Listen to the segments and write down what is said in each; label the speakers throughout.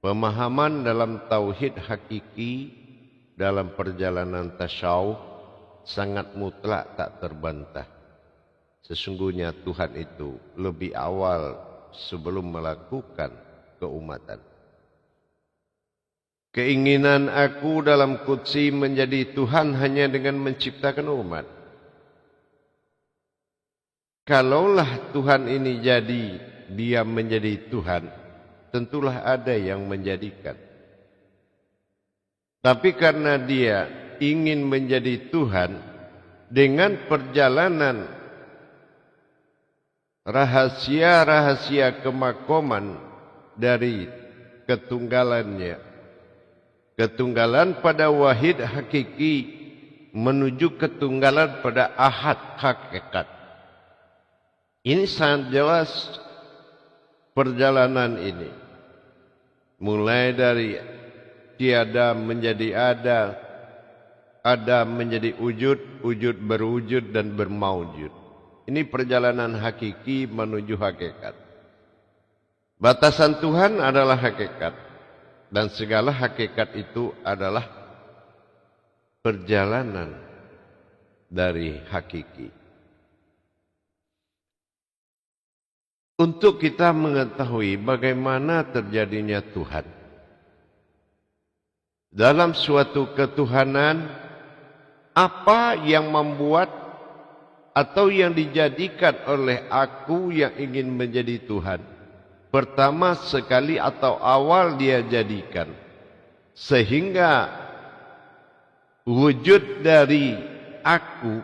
Speaker 1: Pemahaman dalam tauhid hakiki dalam perjalanan tasyawuf sangat mutlak, tak terbantah. Sesungguhnya Tuhan itu lebih awal sebelum melakukan keumatan. Keinginan aku dalam qudsi menjadi Tuhan hanya dengan menciptakan umat. Kalaulah Tuhan ini jadi, dia menjadi Tuhan, tentulah ada yang menjadikan. Tapi karena dia ingin menjadi Tuhan, dengan perjalanan rahasia-rahasia kemakoman dari ketunggalannya, ketunggalan pada wahid hakiki menuju ketunggalan pada ahad hakikat. Ini sangat jelas perjalanan ini. Mulai dari tiada menjadi ada menjadi wujud, wujud berwujud dan bermaujud. Ini perjalanan hakiki menuju hakikat. Batasan Tuhan adalah hakikat. Dan segala hakikat itu adalah perjalanan dari hakiki. Untuk kita mengetahui bagaimana terjadinya Tuhan. Dalam suatu ketuhanan, apa yang membuat atau yang dijadikan oleh aku yang ingin menjadi Tuhan? Pertama sekali atau awal dia jadikan. Sehingga wujud dari aku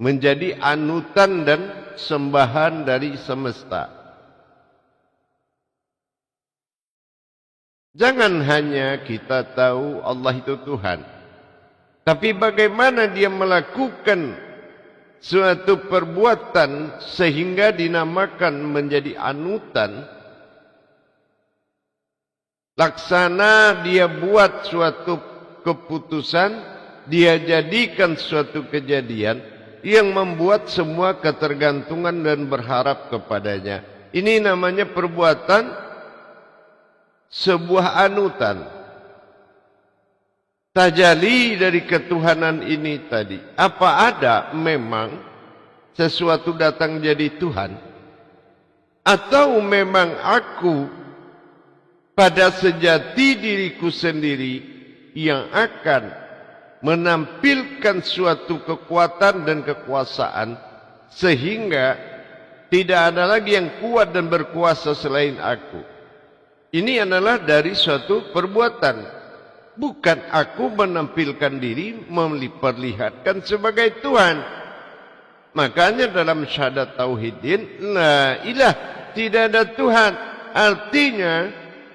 Speaker 1: menjadi anutan dan sembahan dari semesta. Jangan hanya kita tahu Allah itu Tuhan. Tapi bagaimana dia melakukan suatu perbuatan sehingga dinamakan menjadi anutan. Laksana dia buat suatu keputusan, dia jadikan suatu kejadian yang membuat semua ketergantungan dan berharap kepadanya. Ini namanya perbuatan sebuah anutan. Tajali dari ketuhanan ini tadi. Apa ada memang sesuatu datang jadi Tuhan? Atau memang aku pada sejati diriku sendiri yang akan menampilkan suatu kekuatan dan kekuasaan sehingga tidak ada lagi yang kuat dan berkuasa selain aku. Ini adalah dari suatu perbuatan. Bukan aku menampilkan diri memperlihatkan sebagai Tuhan. Makanya dalam syahadat tauhidin, la ilah, tidak ada Tuhan. Artinya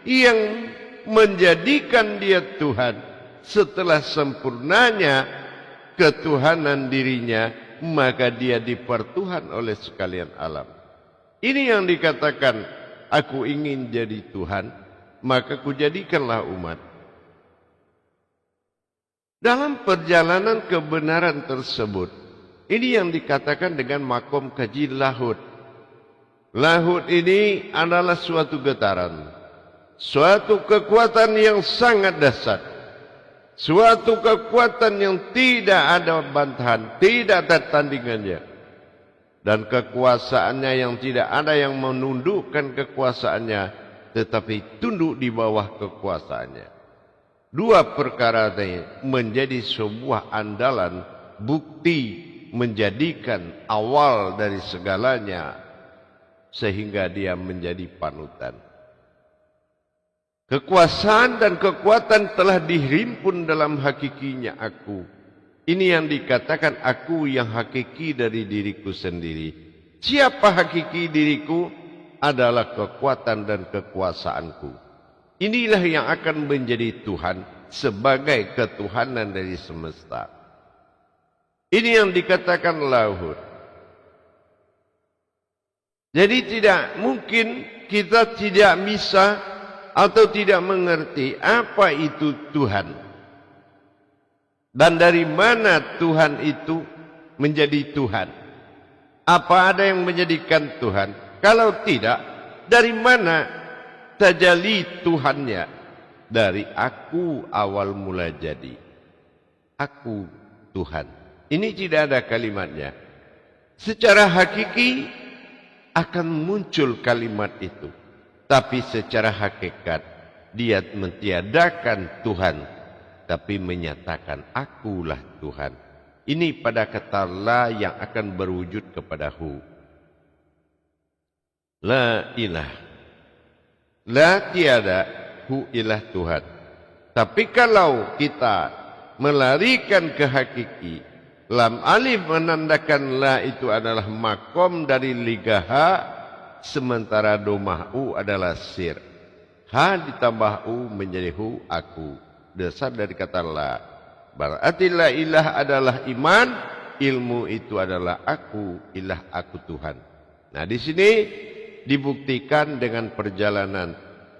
Speaker 1: yang menjadikan dia Tuhan setelah sempurnanya ketuhanan dirinya, maka dia dipertuhan oleh sekalian alam. Ini yang dikatakan, aku ingin jadi Tuhan, maka kujadikanlah umat. Dalam perjalanan kebenaran tersebut, ini yang dikatakan dengan makom kaji lahud. Lahud ini adalah suatu getaran, suatu kekuatan yang sangat dahsyat. Suatu kekuatan yang tidak ada bantahan, tidak ada tandingannya. Dan kekuasaannya yang tidak ada yang menundukkan kekuasaannya, tetapi tunduk di bawah kekuasaannya. Dua perkara ini menjadi sebuah andalan, bukti menjadikan awal dari segalanya, sehingga dia menjadi panutan. Kekuasaan dan kekuatan telah dihimpun dalam hakikinya aku. Ini yang dikatakan aku yang hakiki dari diriku sendiri. Siapa hakiki diriku? Adalah kekuatan dan kekuasaanku. Inilah yang akan menjadi Tuhan sebagai ketuhanan dari semesta. Ini yang dikatakan lahud. Jadi tidak mungkin kita tidak bisa atau tidak mengerti apa itu Tuhan. Dan dari mana Tuhan itu menjadi Tuhan? Apa ada yang menjadikan Tuhan? Kalau tidak, dari mana tajalli Tuhannya dari aku awal mula jadi. Aku Tuhan. Ini tidak ada kalimatnya. Secara hakiki akan muncul kalimat itu. Tapi secara hakikat dia mentiadakan Tuhan. Tapi menyatakan akulah Tuhan. Ini pada kata la yang akan berwujud kepada hu. La ilah. La tiada, hu ilah Tuhan. Tapi kalau kita melarikan ke hakiki, lam alif menandakan la itu adalah makom dari ligaha, sementara domah u adalah sir. Ha ditambah u menjadi hu, aku. Dasar dari kata la. Berarti la ilah adalah iman, ilmu itu adalah aku, ilah aku Tuhan. Nah di sini dibuktikan dengan perjalanan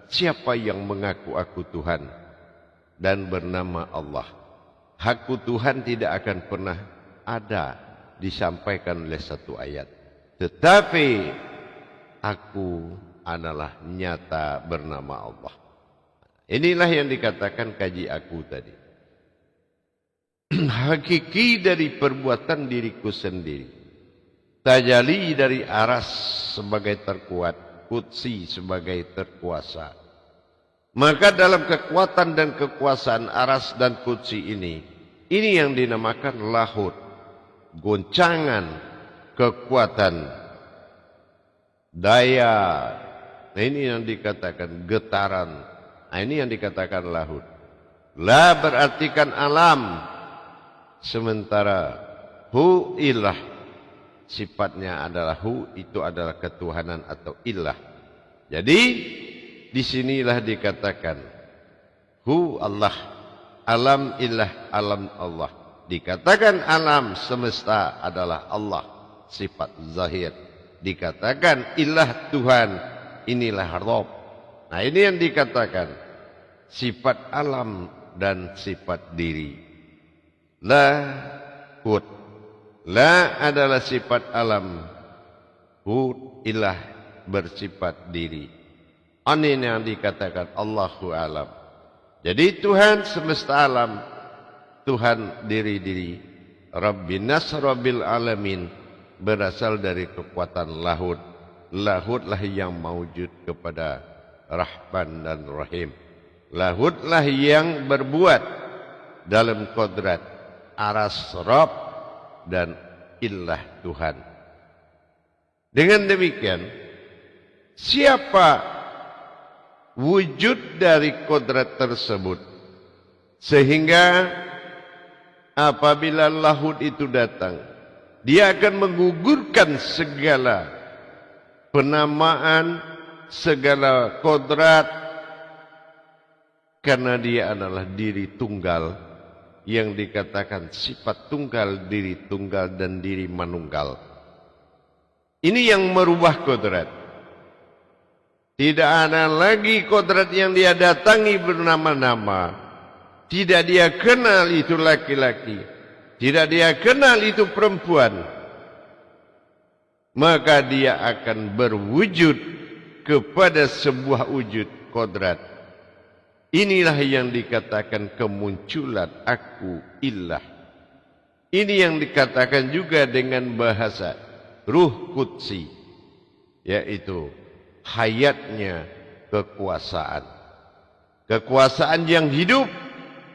Speaker 1: siapa yang mengaku aku Tuhan dan bernama Allah. Aku Tuhan tidak akan pernah ada disampaikan oleh satu ayat. Tetapi aku adalah nyata bernama Allah. Inilah yang dikatakan kaji aku tadi. Hakiki dari perbuatan diriku sendiri. Tajalli dari aras sebagai terkuat, qudsi sebagai terkuasa. Maka dalam kekuatan dan kekuasaan aras dan qudsi ini yang dinamakan lahut, goncangan, kekuatan, daya. Nah ini yang dikatakan getaran. Nah ini yang dikatakan lahut. La berartikan alam, sementara hu ilah. Sifatnya adalah hu, itu adalah ketuhanan atau ilah. Jadi disinilah dikatakan hu Allah, alam ilah, alam Allah. Dikatakan alam semesta adalah Allah, sifat zahir. Dikatakan ilah Tuhan, inilah Rabb. Nah ini yang dikatakan sifat alam dan sifat diri. La hud. La adalah sifat alam. Hud ilah bersifat diri. Ini yang dikatakan Allahu alam. Jadi Tuhan semesta alam, Tuhan diri-diri, Rabbin nas rabbil alamin, berasal dari kekuatan lahud. Lahudlah yang mawujud kepada Rahman dan Rahim. Lahudlah yang berbuat dalam kodrat aras Rabb dan ilah Tuhan. Dengan demikian, siapa wujud dari kodrat tersebut? Sehingga apabila lahud itu datang, dia akan menggugurkan segala penamaan, segala kodrat, karena dia adalah diri tunggal yang dikatakan sifat tunggal, diri tunggal dan diri manunggal. Ini yang merubah kodrat. Tidak ada lagi kodrat yang dia datangi bernama-nama. Tidak dia kenal itu laki-laki. Tidak dia kenal itu perempuan. Maka dia akan berwujud kepada sebuah wujud kodrat. Inilah yang dikatakan kemunculan aku ilah. Ini yang dikatakan juga dengan bahasa ruh qudsi, yaitu hayatnya kekuasaan. Kekuasaan yang hidup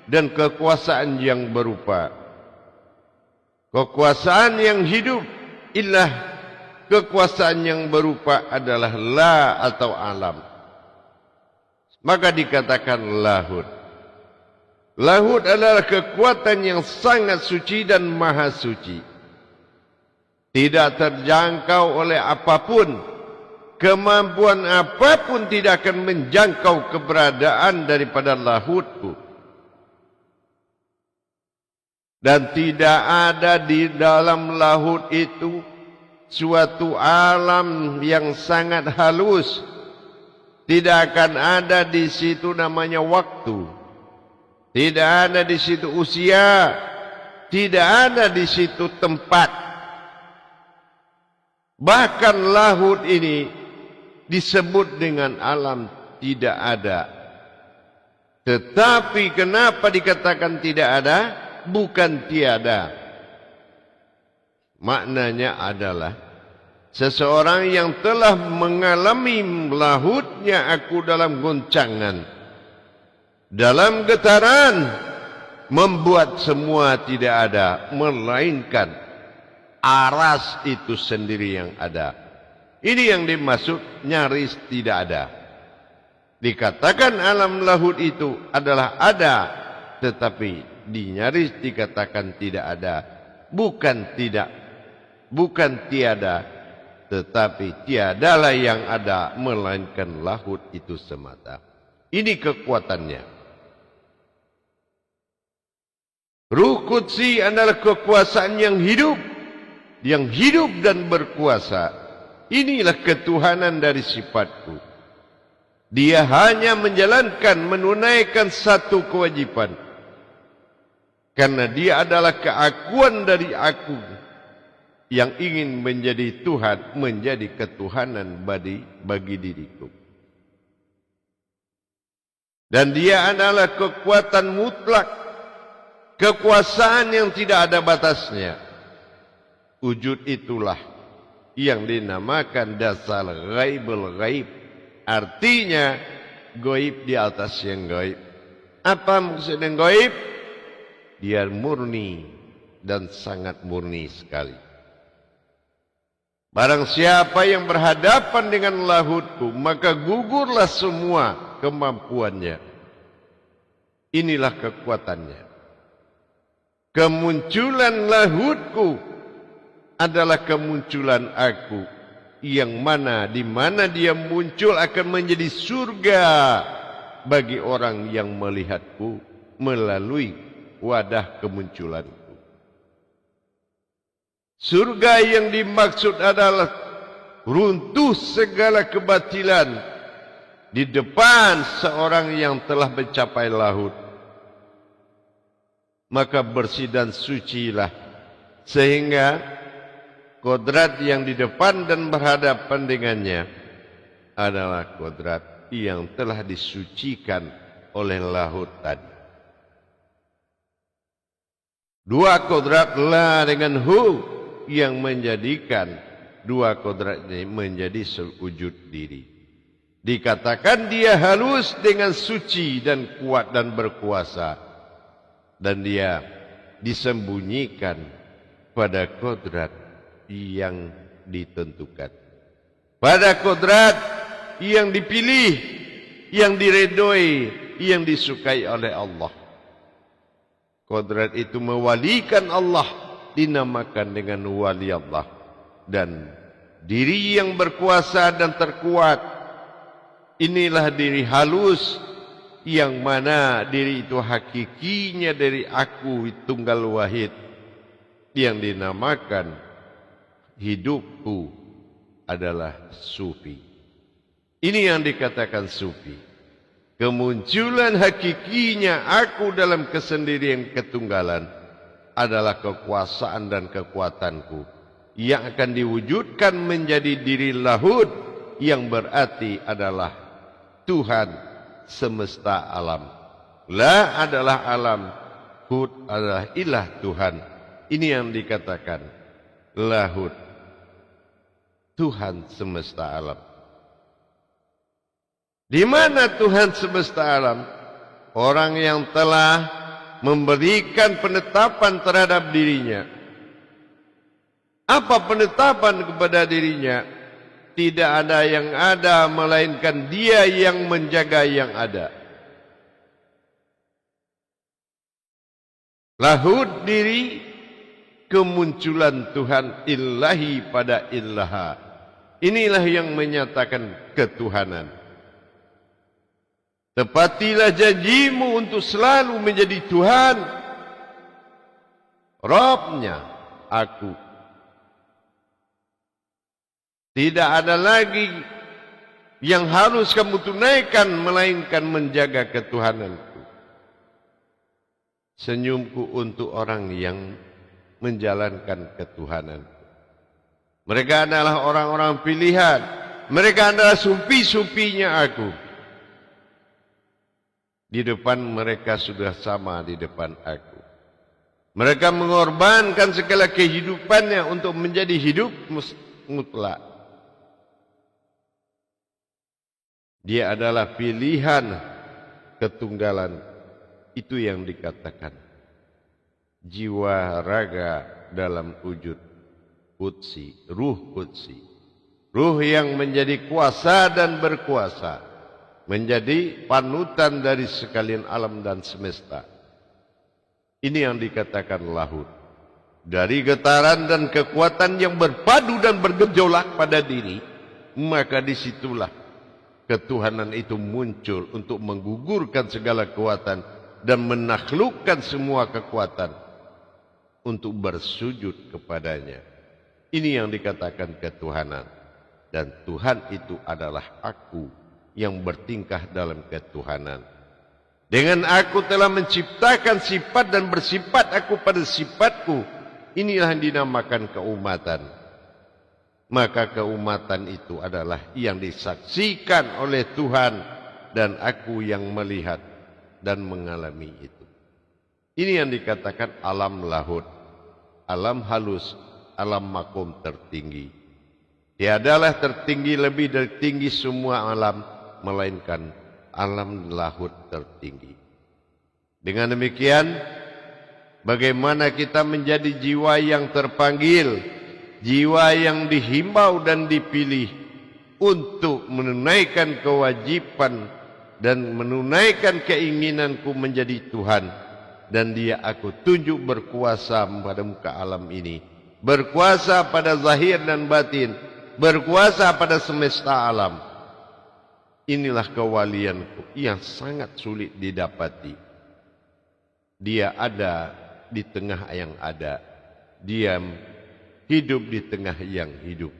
Speaker 1: dan kekuasaan yang berupa. Kekuasaan yang hidup ilah. Kekuasaan yang berupa adalah la atau alam. Maka dikatakan lahud. Lahud adalah kekuatan yang sangat suci dan maha suci. Tidak terjangkau oleh apapun. Kemampuan apapun tidak akan menjangkau keberadaan daripada lahudku. Dan tidak ada di dalam lahud itu suatu alam yang sangat halus. Tidak akan ada di situ namanya waktu. Tidak ada di situ usia. Tidak ada di situ tempat. Bahkan lahud ini disebut dengan alam tidak ada. Tetapi kenapa dikatakan tidak ada? Bukan tiada. Maknanya adalah seseorang yang telah mengalami lahutnya aku dalam goncangan, dalam getaran, membuat semua tidak ada, melainkan aras itu sendiri yang ada. Ini yang dimaksud nyaris tidak ada. Dikatakan alam lahut itu adalah ada, tetapi nyaris dikatakan tidak ada. Bukan tidak, bukan tiada, tetapi tiadalah yang ada, melainkan lahut itu semata. Ini kekuatannya. Ruh Qudsi adalah kekuasaan yang hidup dan berkuasa. Inilah ketuhanan dari sifatku. Dia hanya menjalankan, menunaikan satu kewajiban. Karena dia adalah keakuan dari aku yang ingin menjadi Tuhan, menjadi ketuhanan bagi diriku. Dan dia adalah kekuatan mutlak, kekuasaan yang tidak ada batasnya. Wujud itulah yang dinamakan dasar ghaibul ghaib. Artinya gaib di atas yang gaib. Apa maksudnya gaib? Dia murni dan sangat murni sekali. Barang siapa yang berhadapan dengan lahutku, maka gugurlah semua kemampuannya. Inilah kekuatannya. Kemunculan lahutku adalah kemunculan aku, yang mana di mana dia muncul akan menjadi surga bagi orang yang melihatku melalui wadah kemunculanku. Surga yang dimaksud adalah runtuh segala kebatilan di depan seorang yang telah mencapai lahut. Maka bersih dan sucilah, sehingga kodrat yang di depan dan berhadapan dengannya adalah kodrat yang telah disucikan oleh lahut tadi. Dua kodrat la dengan hu yang menjadikan dua kodrat ini menjadi sewujud diri. Dikatakan dia halus dengan suci dan kuat dan berkuasa. Dan dia disembunyikan pada kodrat yang ditentukan. Pada kodrat yang dipilih, yang diredoi, yang disukai oleh Allah. Kodrat itu mewalikan Allah, dinamakan dengan wali Allah. Dan diri yang berkuasa dan terkuat, inilah diri halus, yang mana diri itu hakikinya dari aku tunggal wahid, yang dinamakan hidupku adalah sufi. Ini yang dikatakan sufi. Kemunculan hakikinya aku dalam kesendirian ketunggalan adalah kekuasaan dan kekuatanku yang akan diwujudkan menjadi diri lahud, yang berarti adalah Tuhan semesta alam. La adalah alam, hud adalah ilah Tuhan. Ini yang dikatakan lahud, Tuhan semesta alam. Di mana Tuhan semesta alam? Orang yang telah memberikan penetapan terhadap dirinya. Apa penetapan kepada dirinya? Tidak ada yang ada, melainkan dia yang menjaga yang ada. Lahud diri, kemunculan Tuhan ilahi pada illaha. Inilah yang menyatakan ketuhanan. Tepatilah janjimu untuk selalu menjadi Tuhan, Rabbnya aku. Tidak ada lagi yang harus kamu tunaikan, melainkan menjaga ketuhananku. Senyumku untuk orang yang menjalankan ketuhananku. Mereka adalah orang-orang pilihan. Mereka adalah sufi-sufinya aku. Di depan mereka sudah sama di depan aku. Mereka mengorbankan segala kehidupannya untuk menjadi hidup mutlak. Dia adalah pilihan ketunggalan. Itu yang dikatakan jiwa raga dalam wujud qudsi, ruh qudsi. Ruh yang menjadi kuasa dan berkuasa, menjadi panutan dari sekalian alam dan semesta. Ini yang dikatakan lahud. Dari getaran dan kekuatan yang berpadu dan bergejolak pada diri, maka disitulah ketuhanan itu muncul untuk menggugurkan segala kekuatan dan menaklukkan semua kekuatan untuk bersujud kepadanya. Ini yang dikatakan ketuhanan. Dan Tuhan itu adalah aku yang bertingkah dalam ketuhanan. Dengan aku telah menciptakan sifat dan bersifat aku pada sifatku. Inilah yang dinamakan keumatan. Maka keumatan itu adalah yang disaksikan oleh Tuhan dan aku yang melihat dan mengalami itu. Ini yang dikatakan alam lahud, alam halus, alam makom tertinggi. Tiadalah tertinggi lebih dari tinggi semua alam, melainkan alam lahud tertinggi. Dengan demikian, bagaimana kita menjadi jiwa yang terpanggil, jiwa yang dihimbau dan dipilih untuk menunaikan kewajiban dan menunaikan keinginanku menjadi Tuhan. Dan dia aku tunjuk berkuasa pada muka alam ini, berkuasa pada zahir dan batin, berkuasa pada semesta alam. Inilah kewalianku yang sangat sulit didapati. Dia ada di tengah yang ada. Dia hidup di tengah yang hidup.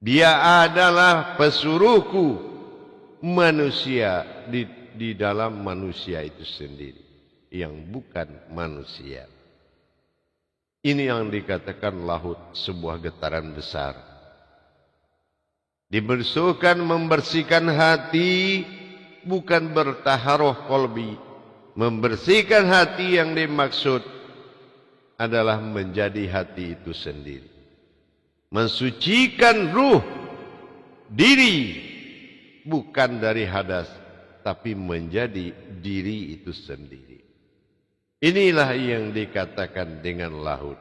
Speaker 1: Dia adalah pesuruhku, manusia di dalam manusia itu sendiri, yang bukan manusia. Ini yang dikatakan lahud, sebuah getaran besar. Membersihkan hati, bukan bertaharuh kolbi. Membersihkan hati yang dimaksud adalah menjadi hati itu sendiri. Mensucikan ruh, diri, bukan dari hadas, tapi menjadi diri itu sendiri. Inilah yang dikatakan dengan lahud.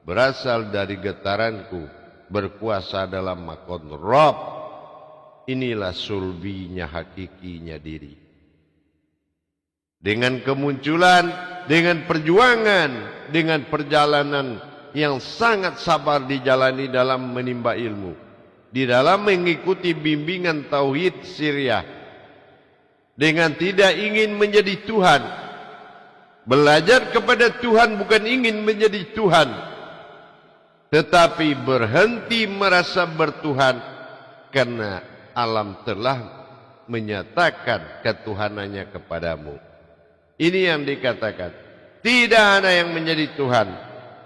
Speaker 1: Berasal dari getaranku, berkuasa dalam makon Rob. Inilah sulbinya, hakikinya diri. Dengan kemunculan, dengan perjuangan, dengan perjalanan yang sangat sabar dijalani dalam menimba ilmu, di dalam mengikuti bimbingan tauhid Syriah, dengan tidak ingin menjadi Tuhan, belajar kepada Tuhan bukan ingin menjadi Tuhan, tetapi berhenti merasa bertuhan karena alam telah menyatakan ketuhanannya kepadamu. Ini yang dikatakan, tidak ada yang menjadi Tuhan,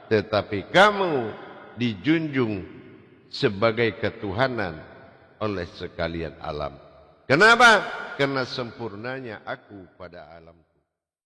Speaker 1: tetapi kamu dijunjung sebagai ketuhanan oleh sekalian alam. Kenapa? Karena sempurnanya aku pada alam.